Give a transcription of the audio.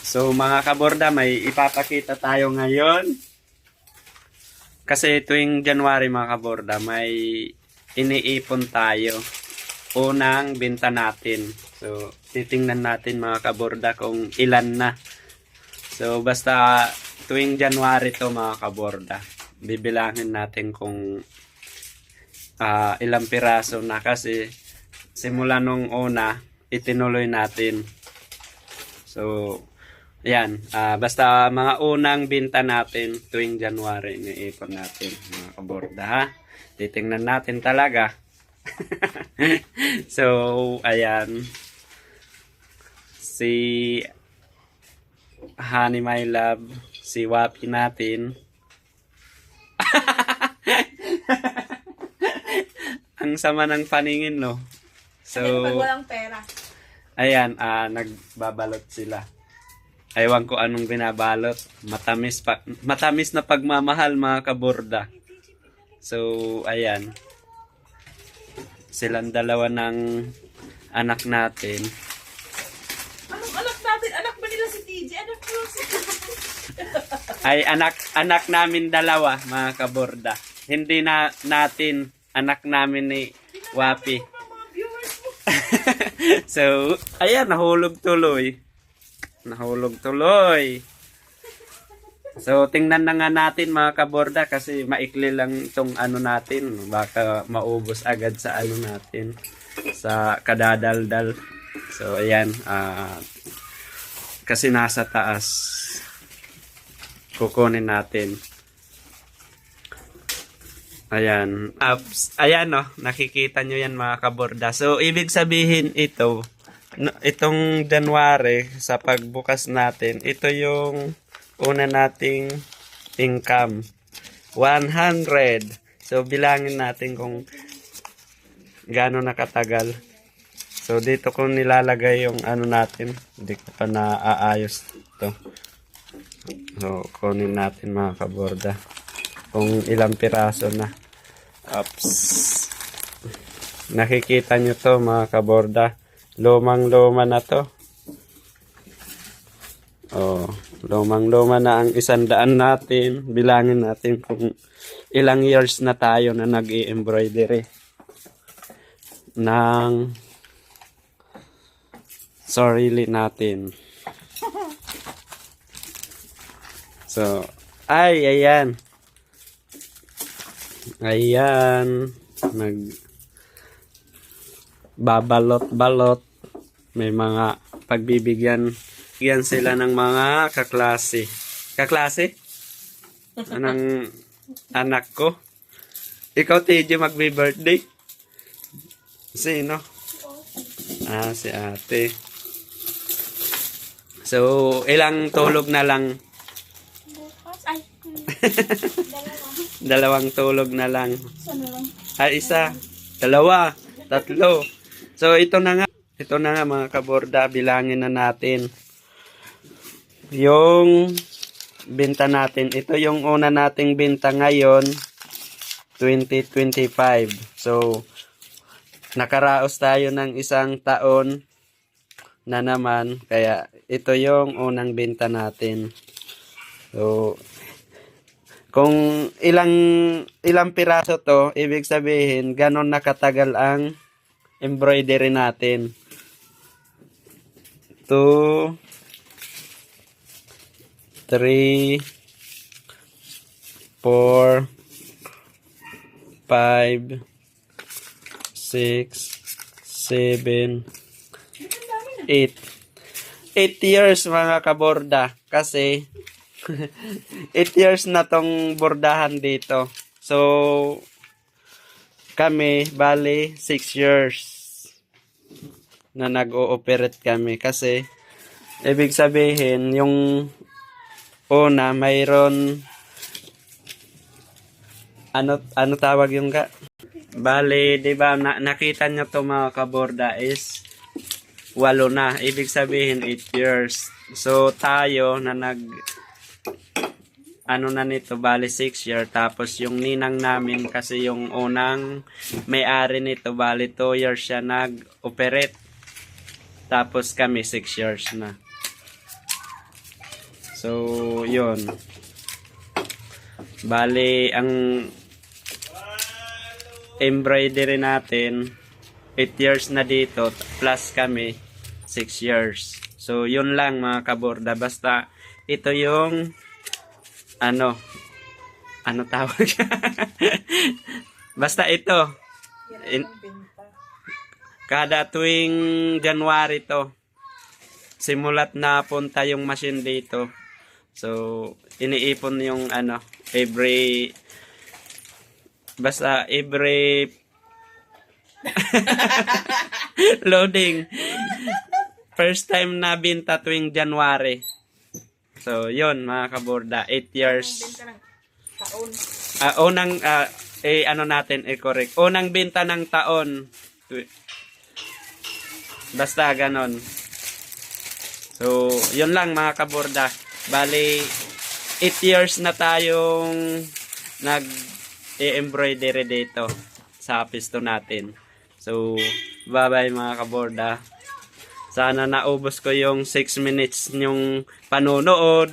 So mga kaborda, may ipapakita tayo ngayon. Kasi tuwing January mga kaborda, may iniipon tayo. Unang benta natin. So titingnan natin mga kaborda kung ilan na. So basta tuwing January to mga kaborda, bibilangin natin kung ilang piraso na kasi simula nung una, itinuloy natin. So, yan. Basta mga unang binta natin tuwing January, iniipon natin mga kaborda ha. Titingnan natin talaga. So, ayan. Si Honey My Love, si Wapi natin. Ang sama ng paningin, no? So, pag walang pera. ayan, nagbabalot sila. Ewan ko anong binabalot. Matamis na pagmamahal mga kaborda. So, ayan. Silang dalawa ng anak natin. Anong anak natin? Anak ba nila si TJ? Anak ko si Ay, anak namin dalawa mga kaborda. Hindi na natin, anak namin ni Wapi. mga viewers mo. So, ayan, nahulog tuloy. So, tingnan na nga natin mga kaborda kasi maikli lang itong ano natin. Baka maubos agad sa ano natin. Sa kadadaldal. So, ayan. Kasi nasa taas. Kukunin natin. Ayan. Ayan no. Nakikita nyo yan mga kaborda. So, ibig sabihin ito. Itong January, sa pagbukas natin, ito yung una nating income. 100. So, bilangin natin kung gaano nakatagal. So, dito kung nilalagay yung ano natin, hindi ko pa naaayos ito. So, kunin natin mga kaborda. Kung ilang piraso na. Oops. Nakikita nyo to mga kaborda. Lumang-luma na to. Oh, lumang-luma na ang 100 natin. Bilangin natin kung ilang years na tayo na nag-i-embroidery ng sarili natin. So, ayan. Ayan. Babalot-balot. May mga pagbibigyan. Bigyan sila ng mga kaklase. Kaklase? Anong anak ko? Ikaw, TJ, magbe-birthday? Sino? Si ate. So, ilang tulog na lang? Bukas? Ay, Dalawang tulog na lang. Sana lang. Isa, dalawa, tatlo. So, ito na nga mga kaborda, bilangin na natin. Yung binta natin, ito yung una nating binta ngayon, 2025. So, nakaraos tayo ng isang taon na naman, kaya ito yung unang binta natin. So, kung ilang piraso to, ibig sabihin, ganon nakatagal ang embroidery natin. 2, 3, 4, 5, 6, 7, 8. 8 years mga kaborda. Kasi 8 years na tong bordahan dito. So, kami, bali, 6 years na nag-ooperate kami. Kasi, ibig sabihin, yung una, mayroon, ano tawag yung bali, di ba, nakita nyo to mga kaborda is 8 na. Ibig sabihin, 8 years. So, tayo na na nito, bali 6 years. Tapos yung ninang namin, kasi yung unang may-ari nito, bali 2 years siya nag-operate. Tapos kami 6 years na. So, yun. Bali, ang embroidery natin, 8 years na dito, plus kami, 6 years. So, yun lang mga kaborda. Basta, ito yung, ano tawag? Basta ito. Yan ang benta. Kada tuwing January to, simulat na punta yung machine dito. So, iniipon yung every loading. First time na binta tuwing January. So, yun mga kaborda, 8 years. Benta ng taon. Unang, correct. Unang binta ng taon. Basta ganon. So, yun lang mga kaborda. Bali, 8 years na tayong nag-embroidery dito sa pisto natin. So, bye-bye mga kaborda. Sana naubos ko yung 6 minutes yung panonood.